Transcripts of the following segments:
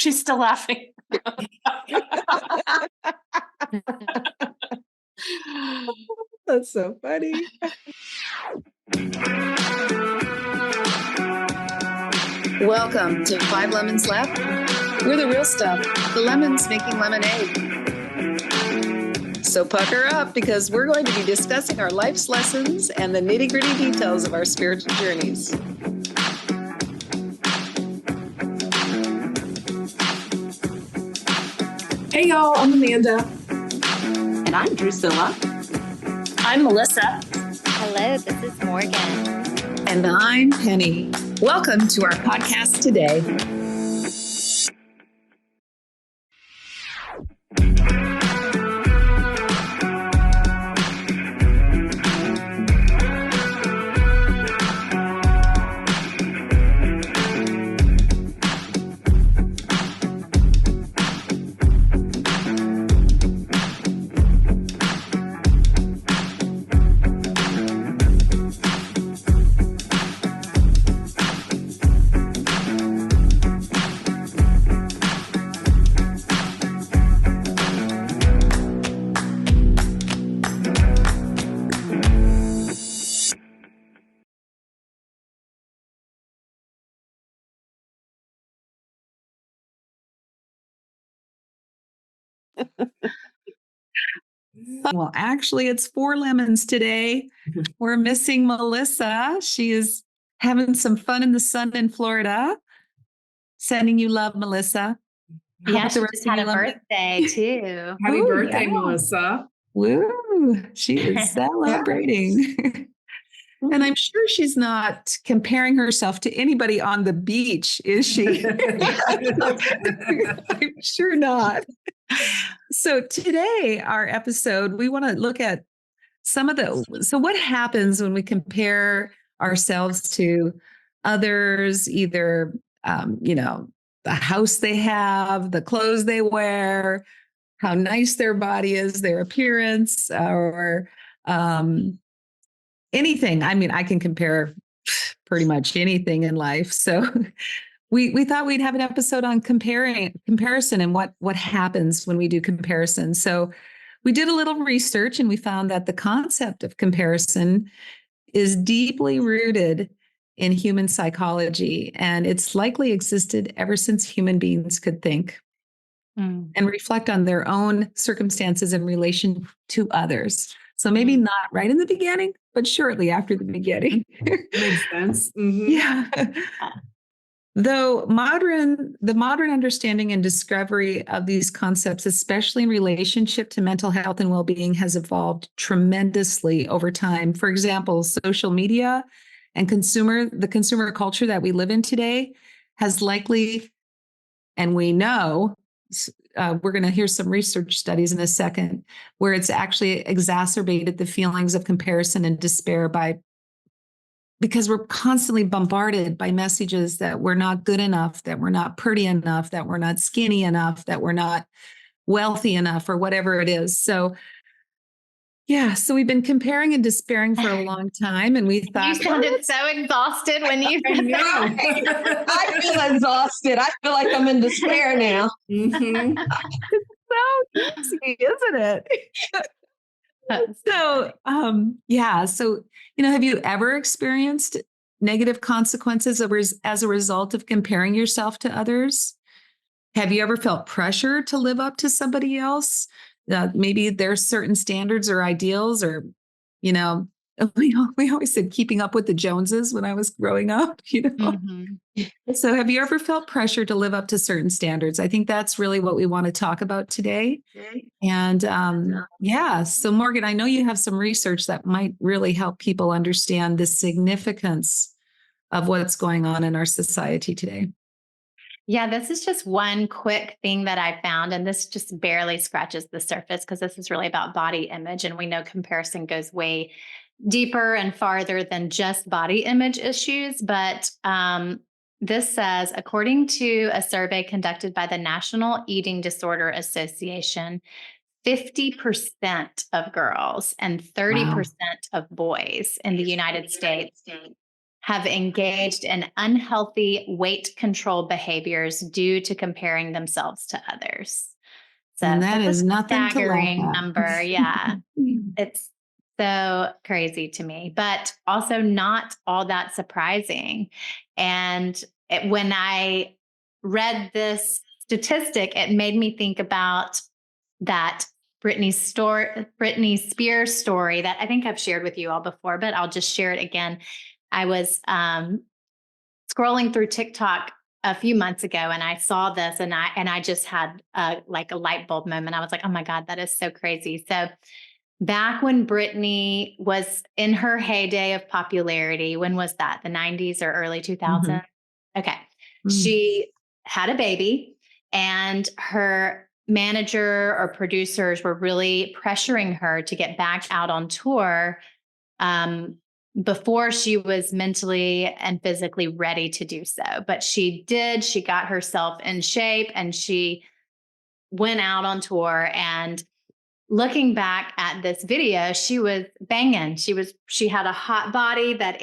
She's still laughing. That's so funny. Welcome to 5 Lemons Left. We're the real stuff, the lemons making lemonade. So pucker up, because we're going to be discussing our life's lessons and the nitty-gritty details of our spiritual journeys. Hey y'all, I'm Amanda. And I'm Drusilla. I'm Melissa. Hello, this is Morgan. And I'm Penny. Welcome to our podcast today. Well, actually, it's 4 lemons today. We're missing Melissa. She is having some fun in the sun in Florida. Sending you love, Melissa. Yeah, she just had a birthday too. Happy birthday, Melissa. Woo! She is celebrating. And I'm sure she's not comparing herself to anybody on the beach, is she? I'm sure not. So today, our episode, we want to look at so what happens when we compare ourselves to others, either, the house they have, the clothes they wear, how nice their body is, their appearance, or anything. I mean, I can compare pretty much anything in life. So we thought we'd have an episode on comparison and what happens when we do comparison. So we did a little research and we found that the concept of comparison is deeply rooted in human psychology, and it's likely existed ever since human beings could think and reflect on their own circumstances in relation to others. So maybe not right in the beginning, but shortly after the beginning. Makes sense. Mm-hmm. Yeah. Though the modern understanding and discovery of these concepts, especially in relationship to mental health and well-being, has evolved tremendously over time. For example, social media and the consumer culture that we live in today has likely, and we know, we're going to hear some research studies in a second, where it's actually exacerbated the feelings of comparison and despair because we're constantly bombarded by messages that we're not good enough, that we're not pretty enough, that we're not skinny enough, that we're not wealthy enough, or whatever it is. So we've been comparing and despairing for a long time, and we thought you sounded so exhausted when you. I know. I feel exhausted. I feel like I'm in despair now. Mm-hmm. It's so easy, isn't it? So, have you ever experienced negative consequences as a result of comparing yourself to others? Have you ever felt pressure to live up to somebody else? Maybe there's certain standards or ideals, or, we always said keeping up with the Joneses when I was growing up, So have you ever felt pressure to live up to certain standards? I think that's really what we want to talk about today. And so Morgan, I know you have some research that might really help people understand the significance of what's going on in our society today. Yeah, this is just one quick thing that I found, and this just barely scratches the surface because this is really about body image. And we know comparison goes way deeper and farther than just body image issues. But this says, according to a survey conducted by the National Eating Disorder Association, 50% of girls and 30% of boys in the United States have engaged in unhealthy weight control behaviors due to comparing themselves to others. So And that that's is a nothing to laugh staggering at. number. Yeah. It's so crazy to me, but also not all that surprising. And when I read this statistic, it made me think about that Britney Spears story that I think I've shared with you all before, but I'll just share it again. I was scrolling through TikTok a few months ago, and I saw this, and I just had like a light bulb moment. I was like, oh my God, that is so crazy. So back when Britney was in her heyday of popularity, when was that? The 90s or early 2000s? Okay. She had a baby, and her manager or producers were really pressuring her to get back out on tour before she was mentally and physically ready to do so. But she did. She got herself in shape, and she went out on tour. And looking back at this video, she was banging. She had a hot body that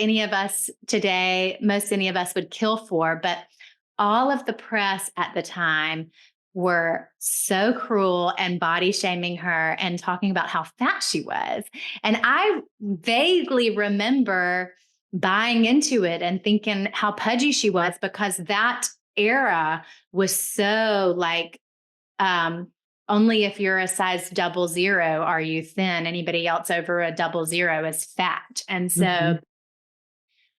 most any of us would kill for. But all of the press at the time were so cruel and body shaming her and talking about how fat she was. And I vaguely remember buying into it and thinking how pudgy she was, because that era was so like, only if you're a size 00 are you thin. Anybody else over a 00 is fat. And so,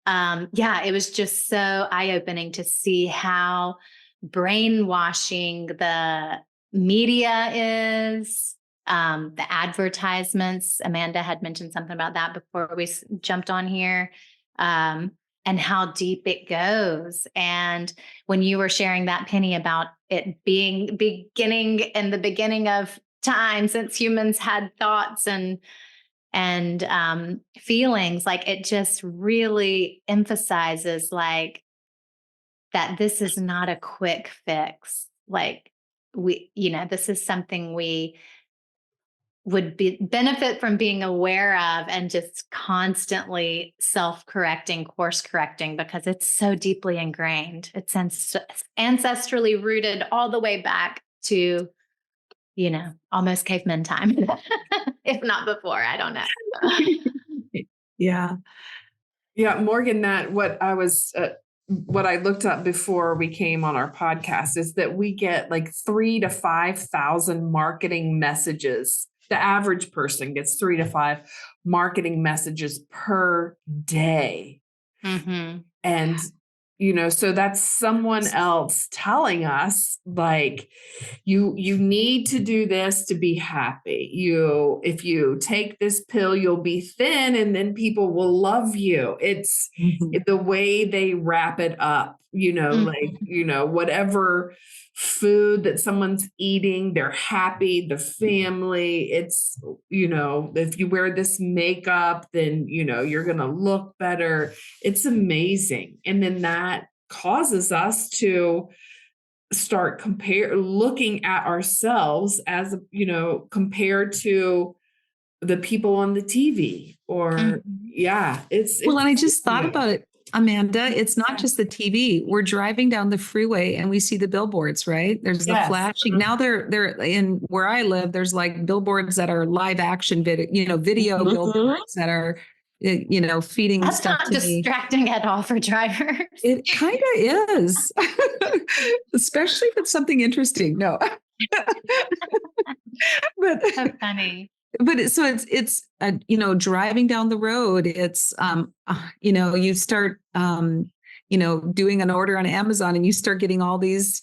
it was just so eye-opening to see how brainwashing the media is, the advertisements. Amanda had mentioned something about that before we jumped on here. And how deep it goes. And when you were sharing that, Penny, about it being beginning in the beginning of time, since humans had thoughts and feelings, like it just really emphasizes like that this is not a quick fix. Like this is something we would benefit from being aware of, and just constantly self-correcting, course correcting, because it's so deeply ingrained. It's ancestrally rooted all the way back to, almost caveman time, if not before. I don't know. Yeah. Yeah, Morgan, what I looked up before we came on our podcast is that we get like 3,000 to 5,000 marketing messages. The average person gets 3 to 5 marketing messages per day. And, so that's someone else telling us like, you need to do this to be happy. If you take this pill, you'll be thin, and then people will love you. It's the way they wrap it up, whatever food that someone's eating, they're happy, the family. It's, if you wear this makeup, then, you're going to look better. It's amazing. And then that causes us to start looking at ourselves as, compared to the people on the TV or Well, and I just thought about it, Amanda. It's not just the TV. We're driving down the freeway and we see the billboards, right? There's the flashing. Now they're in where I live. There's like billboards that are live action video, billboards that are, feeding That's stuff not to me. distracting at all for drivers. It kind of is, especially if it's something interesting. No, but So funny. But it's driving down the road, it's you start doing an order on Amazon, and you start getting all these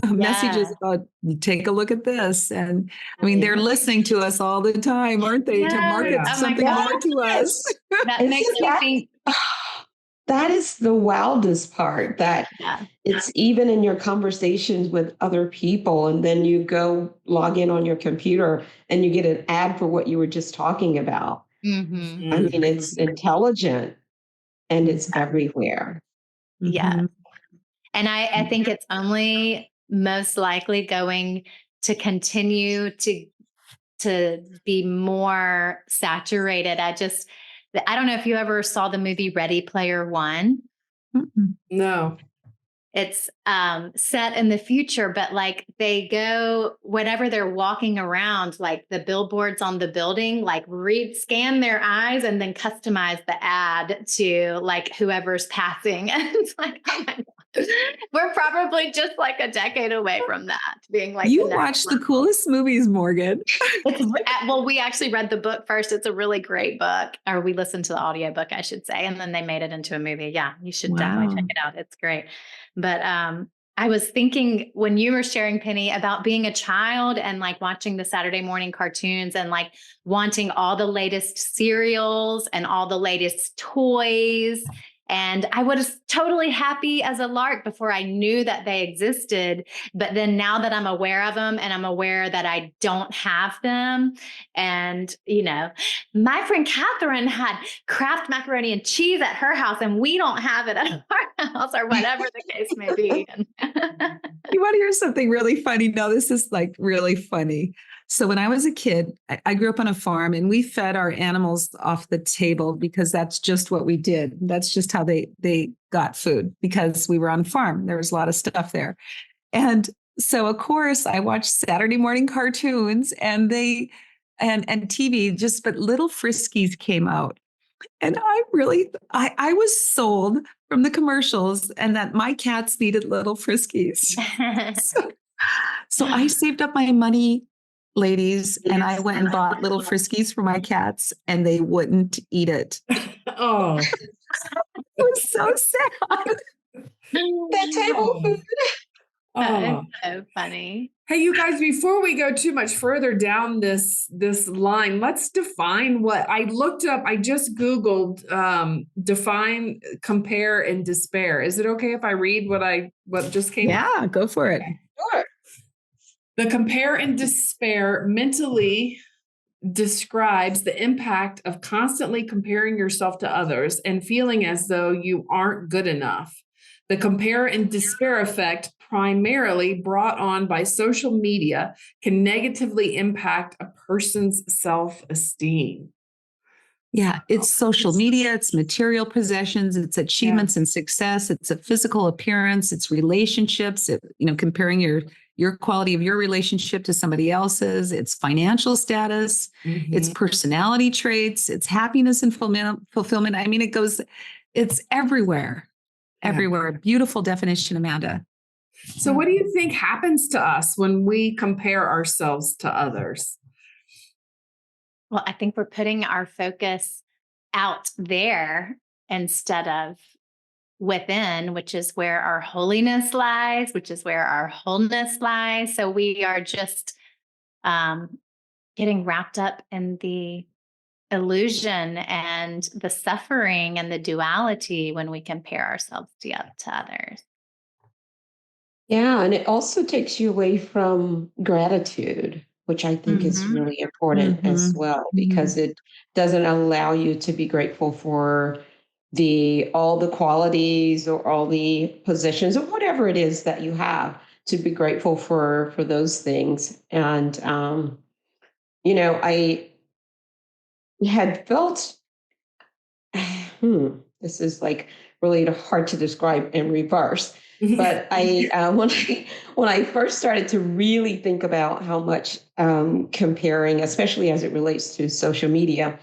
messages about, take a look at this. And I mean, they're listening to us all the time, aren't they, to market something more to us. That makes me think. That is the wildest part, that it's even in your conversations with other people, and then you go log in on your computer and you get an ad for what you were just talking about. I mean, it's intelligent and it's everywhere. Yeah. And I think it's only most likely going to continue to be more saturated. I don't know if you ever saw the movie Ready Player One. Mm-mm. No. It's set in the future, but like they go whenever they're walking around, like the billboards on the building, like scan their eyes and then customize the ad to like whoever's passing. And it's like, oh my God. We're probably just like a decade away from that being like You the next watch the level. coolest movies, Morgan. Well, we actually read the book first. It's a really great book, or we listened to the audiobook, I should say, and then they made it into a movie. Yeah, you should definitely check it out. It's great. But I was thinking when you were sharing, Penny, about being a child and like watching the Saturday morning cartoons and like wanting all the latest cereals and all the latest toys. And I was totally happy as a lark before I knew that they existed. But then now that I'm aware of them and I'm aware that I don't have them, and, you know, my friend Catherine had Kraft macaroni and cheese at her house and we don't have it at our house, or whatever the case may be. You want to hear something really funny? No, this is like really funny. So when I was a kid, I grew up on a farm and we fed our animals off the table because that's just what we did. That's just how they got food, because we were on a farm. There was a lot of stuff there. And so of course I watched Saturday morning cartoons and and TV, just but little Friskies came out. And I was sold from the commercials and that my cats needed little Friskies. So, so I saved up my money, ladies, and I went and bought little Friskies for my cats and they wouldn't eat it. Oh. It was so sad. That table food. Oh. It's so funny. Hey, you guys, before we go too much further down this line, let's define what I looked up. I just Googled define, compare, and despair. Is it okay if I read what just came up? Yeah, go for it. Sure. The compare and despair mentally describes the impact of constantly comparing yourself to others and feeling as though you aren't good enough. The compare and despair effect, primarily brought on by social media, can negatively impact a person's self-esteem. Yeah, it's social media, it's material possessions, it's achievements and success, it's a physical appearance, it's relationships, comparing your quality of your relationship to somebody else's, it's financial status, it's personality traits, it's happiness and fulfillment. I mean, it's everywhere. Everywhere. Beautiful definition, Amanda. So what do you think happens to us when we compare ourselves to others? Well, I think we're putting our focus out there instead of within, which is where our holiness lies, which is where our wholeness lies. So we are just getting wrapped up in the illusion and the suffering and the duality when we compare ourselves to others. Yeah, and it also takes you away from gratitude, which I think is really important as well, because it doesn't allow you to be grateful for all the qualities or all the positions or whatever it is that you have, to be grateful for those things. And I had felt this is like really hard to describe in reverse. But I when I first started to really think about how much comparing, especially as it relates to social media,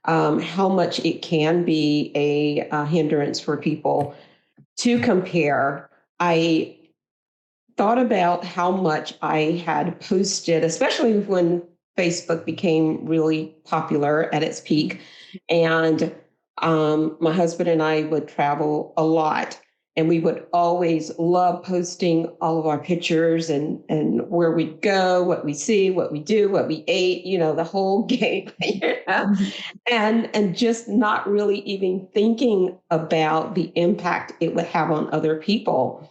how much it can be a hindrance for people to compare, I thought about how much I had posted, especially when Facebook became really popular at its peak. And my husband and I would travel a lot, and we would always love posting all of our pictures and where we go, what we see, what we do, what we ate, the whole game. And just not really even thinking about the impact it would have on other people.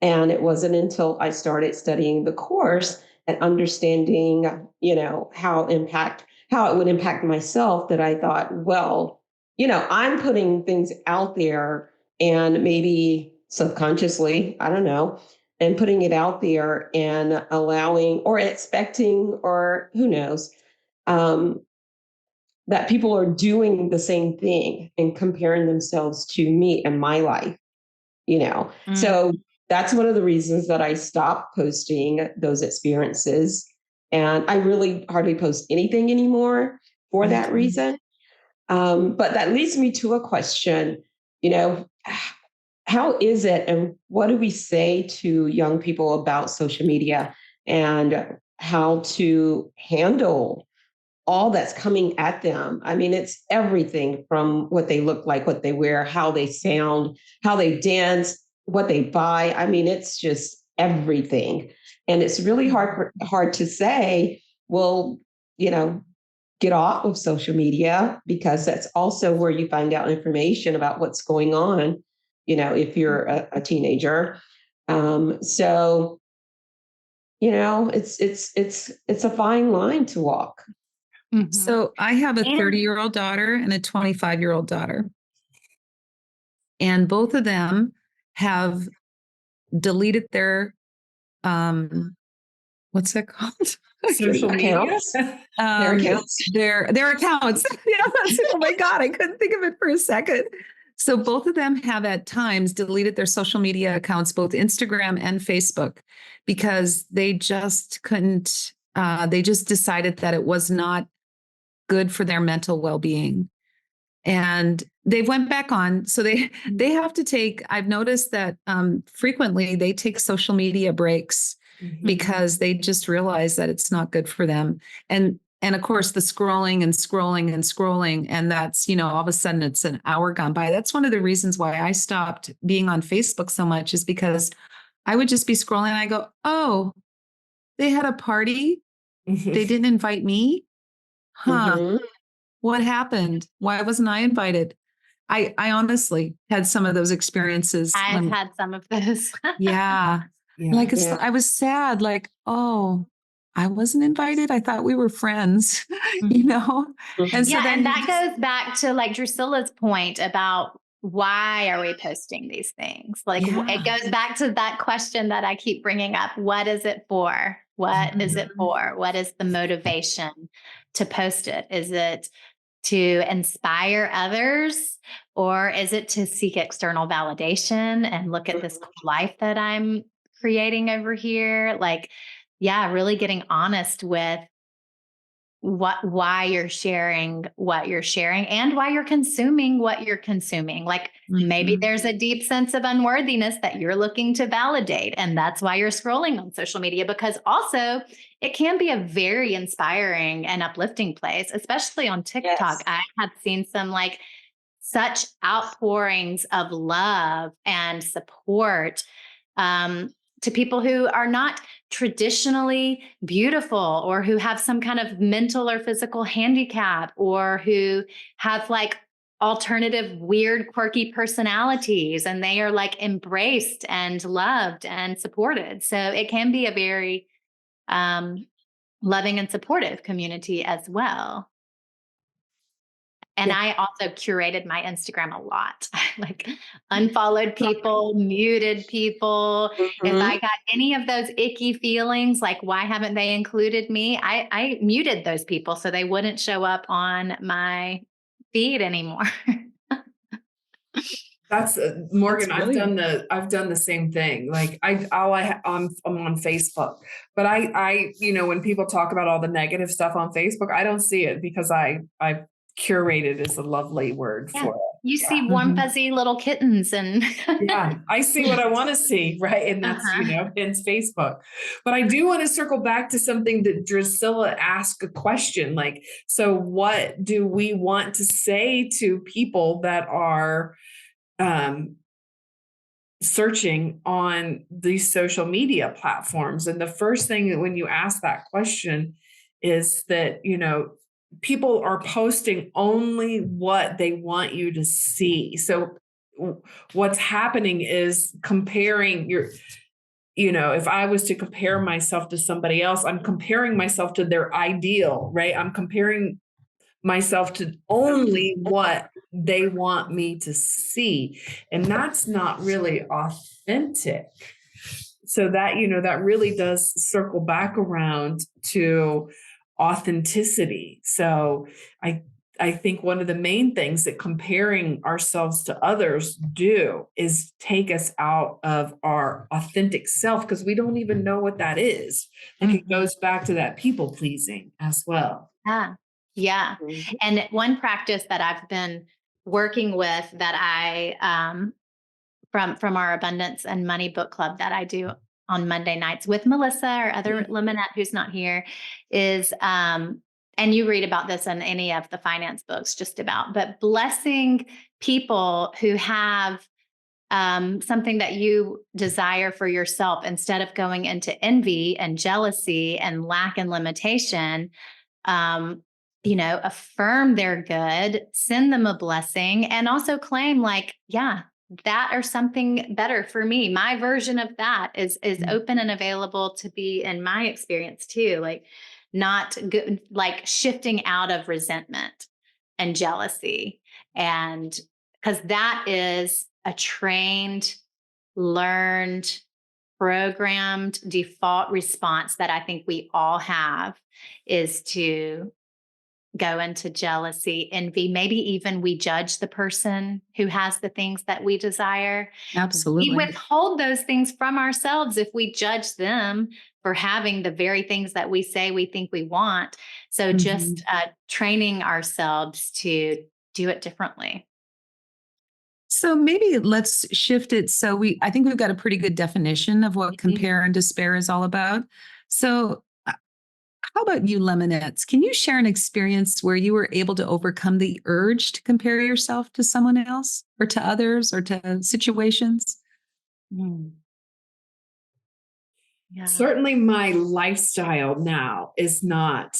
And it wasn't until I started studying the course and understanding, how it would impact myself, that I thought, well, I'm putting things out there, and maybe subconsciously, I don't know, and putting it out there and allowing or expecting, or who knows, that people are doing the same thing and comparing themselves to me and my life, you know. So that's one of the reasons that I stopped posting those experiences. And I really hardly post anything anymore for that reason. But that leads me to a question, you know, how is it and what do we say to young people about social media and how to handle all that's coming at them? I mean, it's everything from what they look like, what they wear, how they sound, how they dance, what they buy. I mean, it's just everything. And it's really hard to say, well, you know, get off of social media, because that's also where you find out information about what's going on, you know, if you're a teenager. So, you know, it's a fine line to walk. So I have a And- 30-year-old daughter and a 25-year-old daughter. And both of them have deleted their what's that called? Social media. Accounts. Their accounts. Their accounts. Yeah, oh my God, I couldn't think of it for a second. So both of them have at times deleted their social media accounts, both Instagram and Facebook, because they just couldn't, they just decided that it was not good for their mental well-being. And they went back on. So they have to take, I've noticed that frequently they take social media breaks because they just realize that it's not good for them. And of course, the scrolling and scrolling and scrolling, and that's, you know, all of a sudden it's an hour gone by. That's one of the reasons why I stopped being on Facebook so much, is because I would just be scrolling and I go, oh, they had a party. They didn't invite me. Huh. Mhm. What happened? Why wasn't I invited? I honestly had some of those experiences. I've had some of those. Yeah. Like Yeah. I was sad, like, oh, I wasn't invited. I thought we were friends, you know? And so Yeah, then and that goes back to like Drusilla's point about why are we posting these things? Like it goes back to that question that I keep bringing up. What is it for? What is it for? What is the motivation to post it? Is it to inspire others, or is it to seek external validation and look at this cool life that I'm creating over here? Like, yeah, really getting honest with why you're sharing what you're sharing and why you're consuming what you're consuming. Like maybe there's a deep sense of unworthiness that you're looking to validate, and that's why you're scrolling on social media, because also it can be a very inspiring and uplifting place, especially on TikTok. Yes. I have seen some like such outpourings of love and support to people who are not traditionally beautiful, or who have some kind of mental or physical handicap, or who have like alternative, weird, quirky personalities, and they are like embraced and loved and supported. So it can be a very loving and supportive community as well. And I also curated my Instagram a lot. Like unfollowed people, muted people. If I got any of those icky feelings, like why haven't they included me? I muted those people so they wouldn't show up on my feed anymore. That's Morgan. That's brilliant. I've done the same thing. Like I'm on Facebook, but I you know, when people talk about all the negative stuff on Facebook, I don't see it because I curated is a lovely word for it. You see warm, fuzzy little kittens and Yeah, I see what I want to see, right? And that's, you know, it's Facebook. But I do want to circle back to something that Drusilla asked a question, like, so what do we want to say to people that are searching on these social media platforms? And the first thing that when you ask that question is that, you know, people are posting only what they want you to see. So what's happening is comparing your, you know, if I was to compare myself to somebody else, I'm comparing myself to their ideal, right? I'm comparing myself to only what they want me to see. And that's not really authentic. So that, you know, that really does circle back around to authenticity. So I I think one of the main things that comparing ourselves to others do is take us out of our authentic self, because we don't even know what that is. Like it goes back to that people pleasing as well. Yeah. Yeah. Mhm. And one practice that I've been working with that I from our abundance and money book club that I do on Monday nights with Melissa, or other Lemonette who's not here, is and you read about this in any of the finance books, just about, but blessing people who have something that you desire for yourself, instead of going into envy and jealousy and lack and limitation. um, affirm their good, send them a blessing, and also claim, like, yeah, that or something better for me. My version of that is open and available to be in my experience too. Like, not good, like shifting out of resentment and jealousy. And because that is a trained, learned, programmed default response that I think we all have, is to go into jealousy, envy. Maybe even we judge the person who has the things that we desire. We Absolutely. withhold those things from ourselves if we judge them for having the very things that we say we think we want. So just training ourselves to do it differently. So maybe let's shift it. So I think we've got a pretty good definition of what compare and despair is all about. So how about you, Lemonettes? Can you share an experience where you were able to overcome the urge to compare yourself to someone else, or to others, or to situations? Yeah. Certainly my lifestyle now is not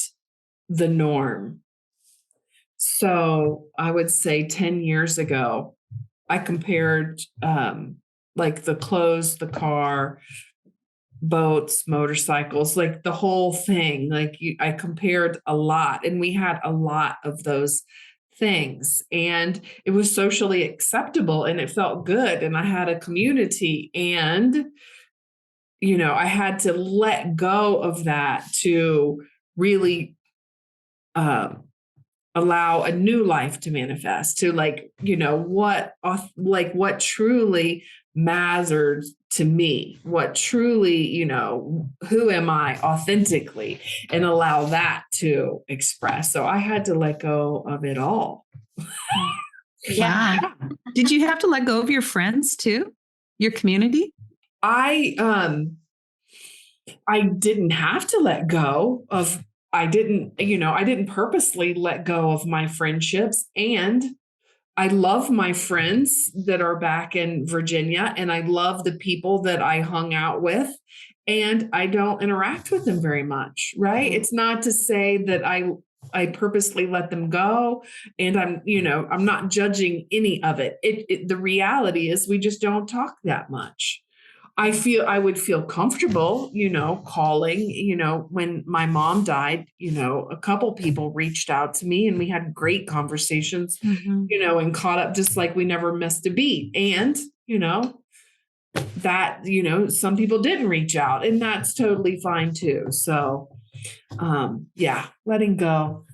the norm. So I would say 10 years ago, I compared like the clothes, the car, boats, motorcycles, like the whole thing. I compared a lot, and we had a lot of those things, and it was socially acceptable, and it felt good, and I had a community, and I had to let go of that to really allow a new life to manifest, to what truly matters to me, what truly, who am I authentically, and allow that to express. So I had to let go of it all. Yeah. Wow. Did you have to let go of your friends too? Your community? I didn't have to let go of, I didn't purposely let go of my friendships. And I love my friends that are back in Virginia, and I love the people that I hung out with, and I don't interact with them very much, right? It's not to say that I purposely let them go, and I'm not judging any of it. The reality is we just don't talk that much. I would feel comfortable, calling, when my mom died, a couple people reached out to me, and we had great conversations, and caught up just like we never missed a beat. And, that, some people didn't reach out, and that's totally fine too. So, yeah, letting go,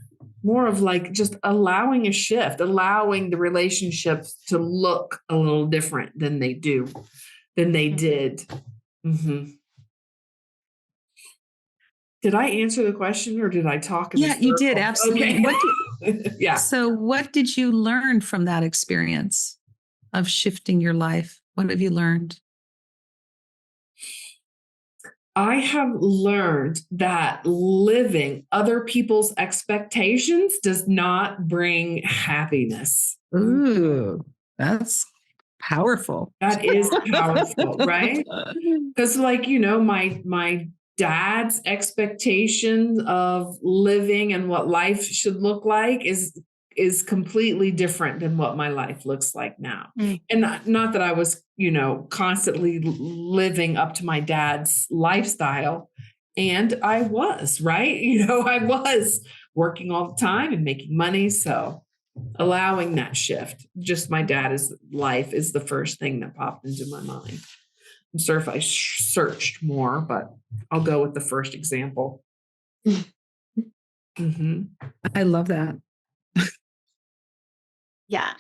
more of like just allowing a shift, allowing the relationships to look a little different than they did. Did I answer the question, or did I talk in a Yeah, you did. circle? Absolutely. Okay. Yeah. So what did you learn from that experience of shifting your life? What have you learned? I have learned that living other people's expectations does not bring happiness. Ooh, that's powerful. That is powerful, right? Because my dad's expectation of living and what life should look like is completely different than what my life looks like now. And not that I was, constantly living up to my dad's lifestyle. And I was, right? I was working all the time and making money. So allowing that shift, just my dad's life is the first thing that popped into my mind. I'm sure if I searched more, but I'll go with the first example. I love that. Yeah.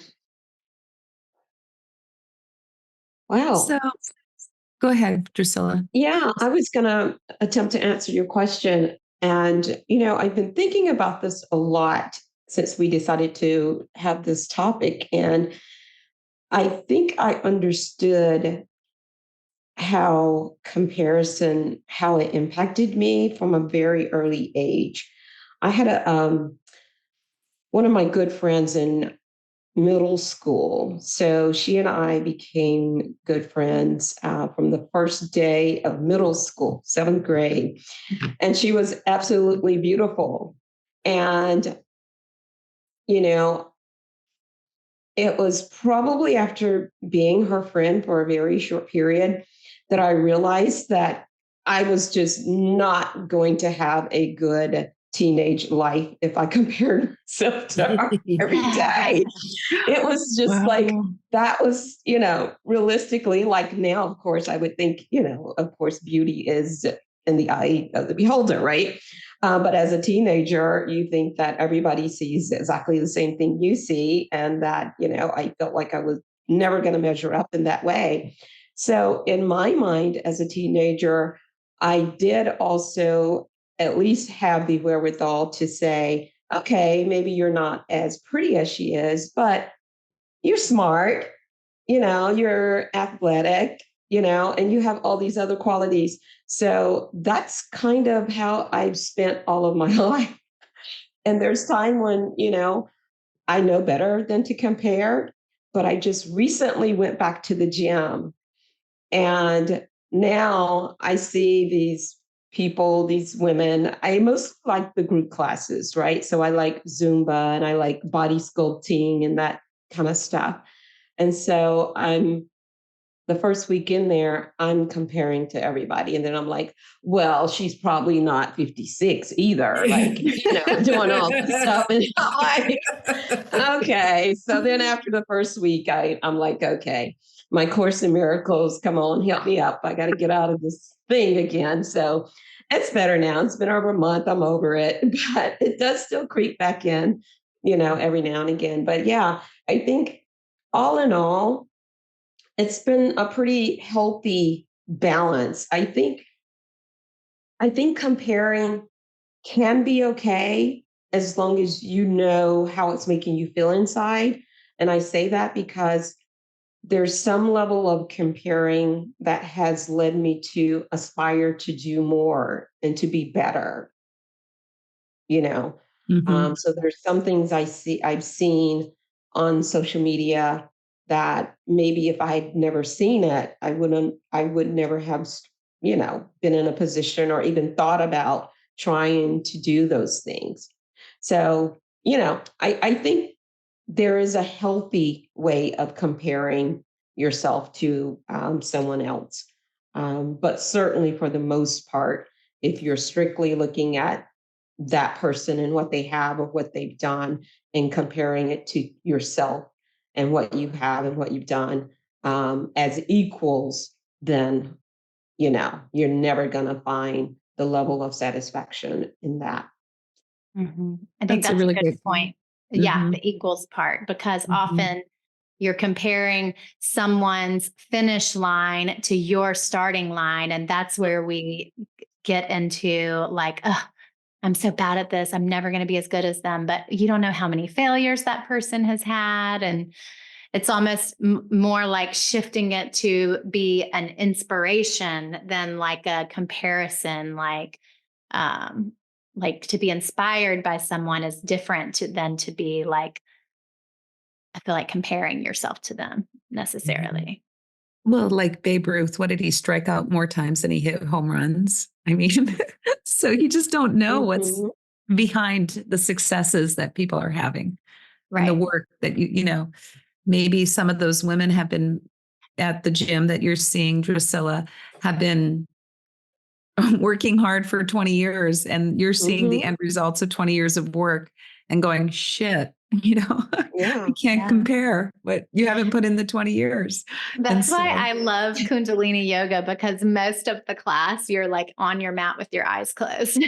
Wow. So go ahead, Drusilla. Yeah, I was going to attempt to answer your question. And, I've been thinking about this a lot since we decided to have this topic. And I think I understood how it impacted me from a very early age. I had one of my good friends in middle school. So she and I became good friends from the first day of middle school, seventh grade. And she was absolutely beautiful. And, you know, it was probably after being her friend for a very short period that I realized that I was just not going to have a good teenage life if I compared myself to her every day. It was just like, that was, realistically, like now, of course, I would think, of course, beauty is in the eye of the beholder, right? But as a teenager, you think that everybody sees exactly the same thing you see, and that, I felt like I was never going to measure up in that way. So, in my mind, as a teenager, I did also at least have the wherewithal to say, okay, maybe you're not as pretty as she is, but you're smart, you're athletic, and you have all these other qualities. So that's kind of how I've spent all of my life. And there's time when, I know better than to compare, but I just recently went back to the gym, and now I see these people, these women. I mostly like the group classes, right? So I like Zumba and I like body sculpting and that kind of stuff. And so I'm the first week in there, I'm comparing to everybody. And then I'm like, well, she's probably not 56 either, like, doing all this stuff. And I'm like, okay. So then after the first week, I'm like, okay, my Course in Miracles, come on, help me up. I got to get out of this thing again. So it's better now. It's been over a month. I'm over it, but it does still creep back in, every now and again. But yeah, I think all in all, it's been a pretty healthy balance. I think comparing can be okay as long as you know how it's making you feel inside. And I say that because there's some level of comparing that has led me to aspire to do more and to be better, you know. Mhm. So there's some things I've seen on social media that maybe if I had never seen it, I would never have, been in a position or even thought about trying to do those things. So, I think there is a healthy way of comparing yourself to someone else. But certainly for the most part, if you're strictly looking at that person and what they have or what they've done and comparing it to yourself and what you have and what you've done as equals, then, you're never going to find the level of satisfaction in that. I think That's a that's a really good great point. point. Yeah, Mhm. the equals part, because Mhm. often you're comparing someone's finish line to your starting line. And that's where we get into like, oh, I'm so bad at this. I'm never going to be as good as them. But you don't know how many failures that person has had. And it's almost more like shifting it to be an inspiration than like a comparison. Like to be inspired by someone is different than to be like, I feel like comparing yourself to them necessarily. Well, like Babe Ruth, what did he strike out more times than he hit home runs? I mean, so you just don't know what's Mhm. behind the successes that people are having and the Right. work that maybe some of those women have been at the gym that you're seeing, Drusilla, have been working hard for 20 years, and you're seeing the Mhm. end results of 20 years of work and going, shit, Yeah. I can't Yeah. compare what you haven't put in the 20 years. And That's why so, I love Kundalini yoga, because most of the class you're like on your mat with your eyes closed.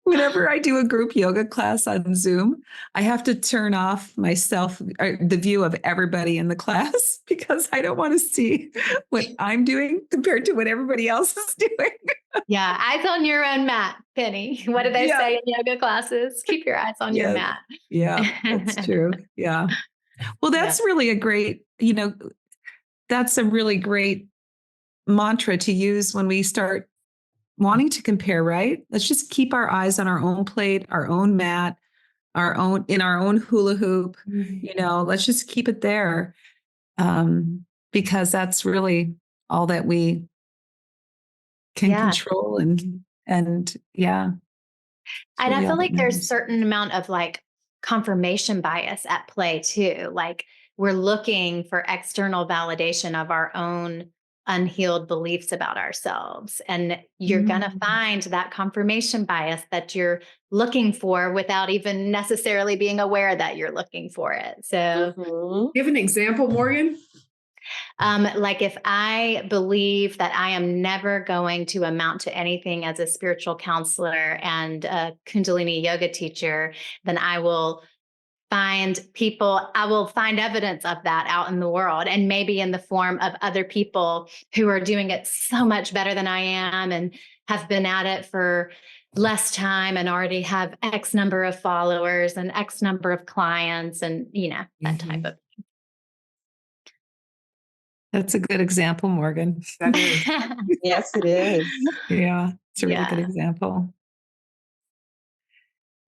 Whenever I do a group yoga class on Zoom, I have to turn off myself, or the view of everybody in the class because I don't want to see what I'm doing compared to what everybody else is doing. Yeah, eyes on your own mat, Penny. What do they Yeah. say in yoga classes? Keep your eyes on your Yes. mat. Yeah, that's true. Yeah. Well, that's really a great, that's a really great mantra to use when we start wanting to compare, right? Let's just keep our eyes on our own plate, our own mat, in our own hula hoop. Let's just keep it there, because that's really all that we can control. And yeah, it's And I really all feel that like there's matters. certain amount of like confirmation bias at play too. Like we're looking for external validation of our own unhealed beliefs about ourselves. And you're going to find that confirmation bias that you're looking for without even necessarily being aware that you're looking for it. So Give an example, Morgan. like if I believe that I am never going to amount to anything as a spiritual counselor and a Kundalini yoga teacher, then I will find evidence of that out in the world, and maybe in the form of other people who are doing it so much better than I am and have been at it for less time and already have X number of followers and X number of clients and, that type of. That's a good example, Morgan. That is. Yes, it is. Yeah, it's a really good example.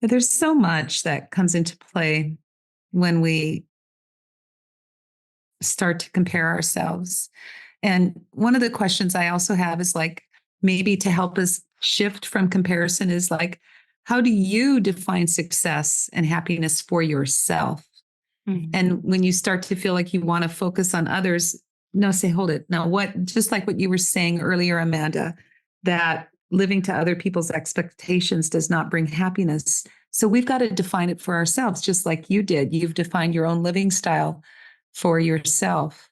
There's so much that comes into play when we start to compare ourselves. And one of the questions I also have is like, maybe to help us shift from comparison is like, how do you define success and happiness for yourself? And when you start to feel like you want to focus on others, no, say, hold it. Now, just like what you were saying earlier, Amanda, that living to other people's expectations does not bring happiness. So we've got to define it for ourselves, just like you did. You've defined your own living style for yourself.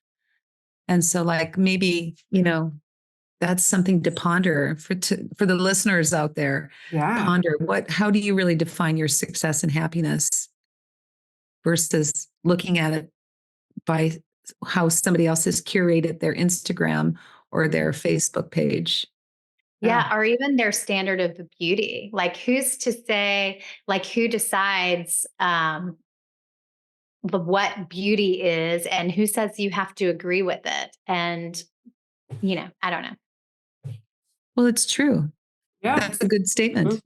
And so like maybe, that's something to ponder for the listeners out there. Yeah. Ponder how do you really define your success and happiness versus looking at it by how somebody else has curated their Instagram or their Facebook page. Yeah, or even their standard of beauty. Like who's to say, like who decides what beauty is and who says you have to agree with it? And, I don't know. Well, it's true. Yeah. That's a good statement.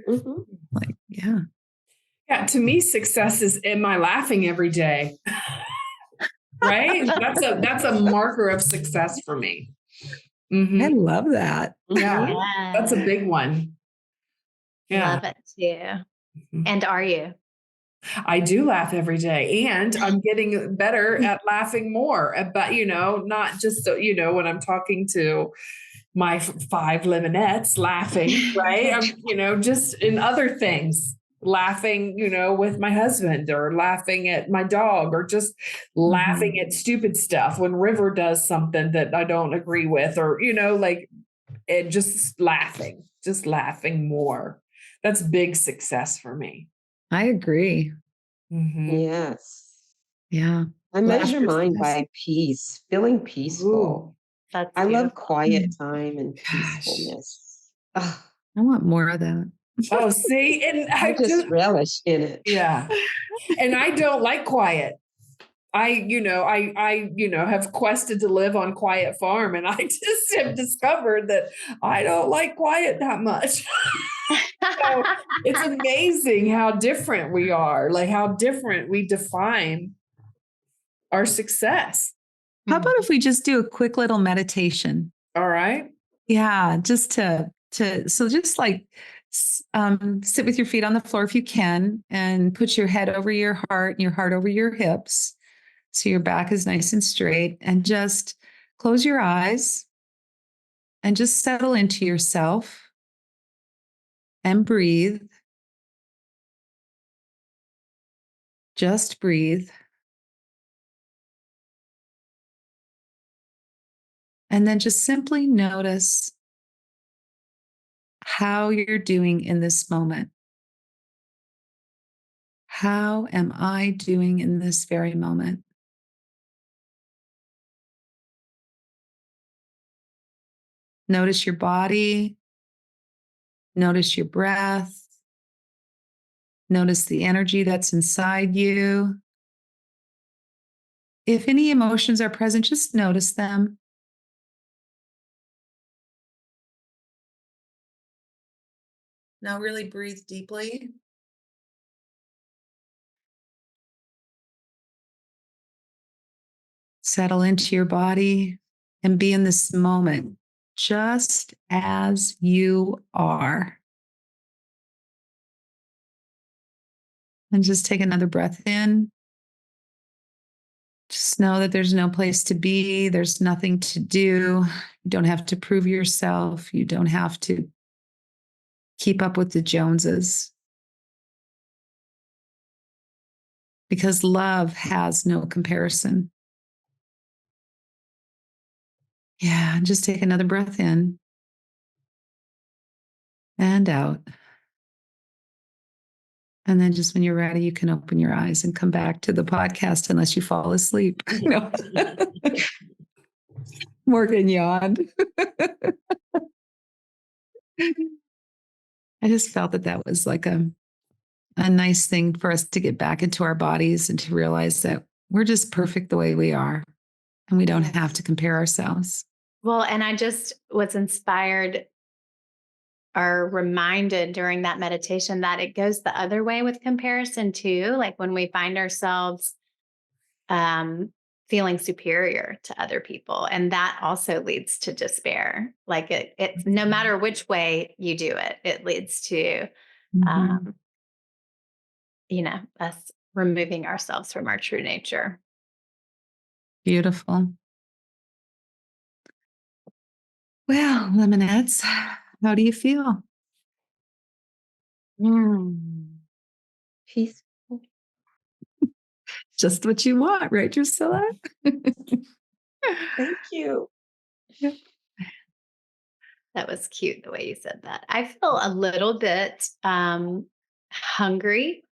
Like, yeah. Yeah. To me, success is, am I laughing every day? Right? That's a marker of success for me. I love that. Yeah. That's a big one. Yeah. Love it too. And are you? I do laugh every day, and I'm getting better at laughing more about, not just, when I'm talking to my 5 lemonettes laughing, right? I'm, just in other things, laughing, with my husband or laughing at my dog or just laughing at stupid stuff when River does something that I don't agree with or, like, and just laughing more. That's big success for me. I agree. Yes. Yeah. I measure mine by peace, feeling peaceful. That's I beautiful. love quiet time and peacefulness. I want more of that. Oh, see, and I just relish in it. Yeah. And I don't like quiet. I have quested to live on quiet farm, and I just have discovered that I don't like quiet that much. So it's amazing how different we are, like how different we define our success. How about if we just do a quick little meditation? All right. Yeah, just so just like sit with your feet on the floor if you can, and put your head over your heart and your heart over your hips. So your back is nice and straight, and just close your eyes and just settle into yourself and breathe. Just breathe. And then just simply notice how you're doing in this moment. How am I doing in this very moment? Notice your body. Notice your breath. Notice the energy that's inside you. If any emotions are present, just notice them. Now really breathe deeply. Settle into your body and be in this moment just as you are. And just take another breath in. Just know that there's no place to be. There's nothing to do. You don't have to prove yourself. You don't have to keep up with the Joneses. Because love has no comparison. Yeah, and just take another breath in and out. And then just when you're ready, you can open your eyes and come back to the podcast unless you fall asleep. No. Morgan yawned. I just felt that that was like a nice thing for us to get back into our bodies and to realize that we're just perfect the way we are and we don't have to compare ourselves. Well, and I just was inspired or reminded during that meditation that it goes the other way with comparison too. Like when we find ourselves feeling superior to other people, and that also leads to despair. Like it's no matter which way you do it, it leads to, Mhm. us removing ourselves from our true nature. Beautiful. Well, lemonettes, how do you feel? Peaceful. Just what you want, right, Drusilla? Thank you. That was cute the way you said that. I feel a little bit hungry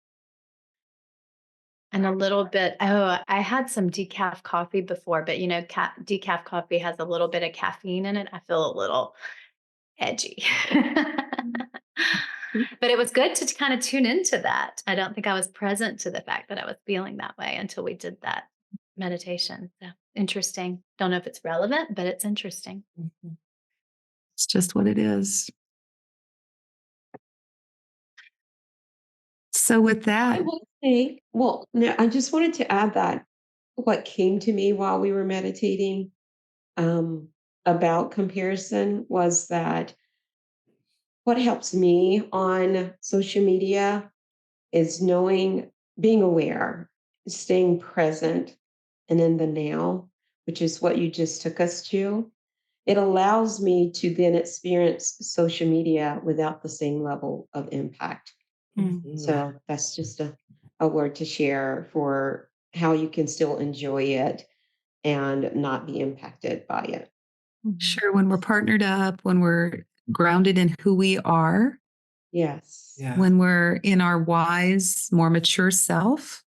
and a little bit. Oh, I had some decaf coffee before, but decaf coffee has a little bit of caffeine in it. I feel a little edgy. But it was good to kind of tune into that. I don't think I was present to the fact that I was feeling that way until we did that meditation. So interesting. Don't know if it's relevant, but it's interesting. It's just what it is. So with I that, will say, well, no, I just wanted to add that what came to me while we were meditating um, about comparison was that what helps me on social media is knowing, being aware, staying present and in the now, which is what you just took us to. It allows me to then experience social media without the same level of impact. So that's just a word to share for how you can still enjoy it and not be impacted by it. sure, when we're partnered up, when we're grounded in who we are, Yes. when we're in our wise, more mature self,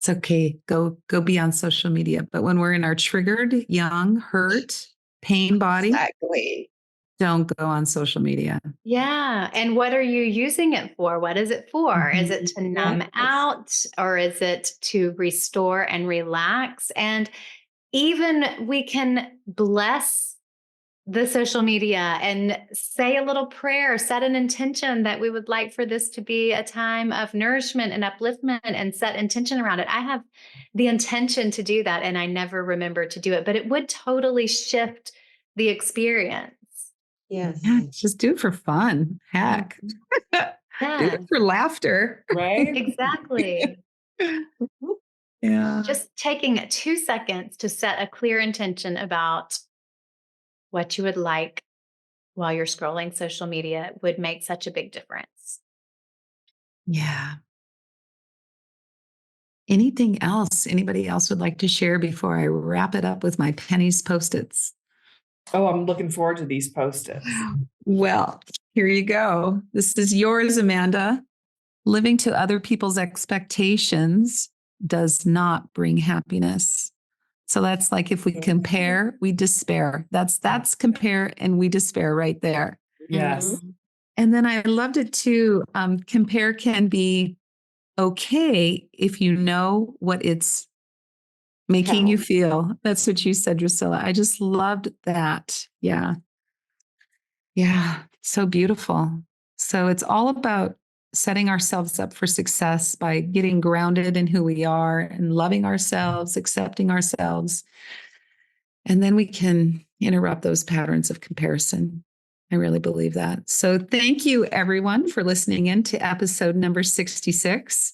it's okay. Go be on social media. But when we're in our triggered, young, hurt, pain body, Exactly. don't go on social media. Yeah. And what are you using it for? What is it for? Is it to numb Yes. out or is it to restore and relax? And even we can bless the social media and say a little prayer, set an intention that we would like for this to be a time of nourishment and upliftment and set intention around it. I have the intention to do that and I never remember to do it, but it would totally shift the experience. Yes. Yeah, just do it for fun. Heck. Do Yeah, it for laughter. Right? exactly. Yeah. Just taking 2 seconds to set a clear intention about what you would like while you're scrolling social media would make such a big difference. Yeah. Anything else anybody else would like to share before I wrap it up with my pennies post-its? Oh, I'm looking forward to these post-its. Well, Here you go. This is yours, Amanda. Living to other people's expectations does not bring happiness. So that's like if we compare, we despair. That's compare and we despair right there. Yes. Mhm. And then I loved it too. Compare can be okay if you know what it's making you feel. That's what you said, Drusilla. I just loved that. Yeah. Yeah. So beautiful. So it's all about setting ourselves up for success by getting grounded in who we are and loving ourselves, accepting ourselves. And then we can interrupt those patterns of comparison. I really believe that. So thank you everyone for listening in to episode number 66.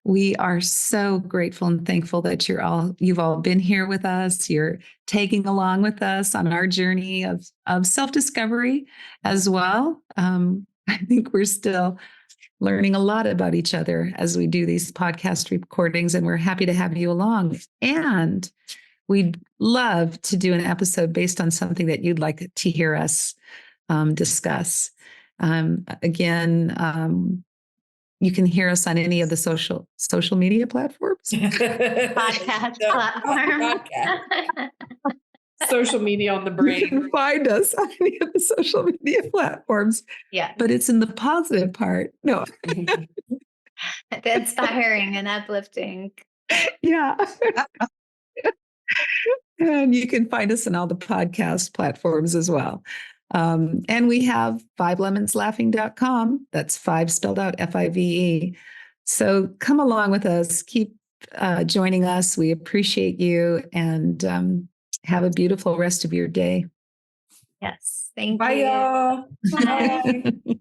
We are so grateful and thankful that you've all been here with us. You're tagging along with us on our journey of self-discovery as well. I think we're still learning a lot about each other as we do these podcast recordings, and we're happy to have you along. And we'd love to do an episode based on something that you'd like to hear us discuss. Again, you can hear us on any of the social media platforms. Podcast platform. Social media on the You brain. can find us on any of the social media platforms, Yeah. but it's in the positive part. No, The inspiring and uplifting. yeah. And you can find us on all the podcast platforms as well. And we have fivelemonslaughing.com. That's five spelled out FIVE. So come along with us. Keep joining us. We appreciate you, and have a beautiful rest of your day. Yes. Thank Bye, you. y'all. Bye. Bye.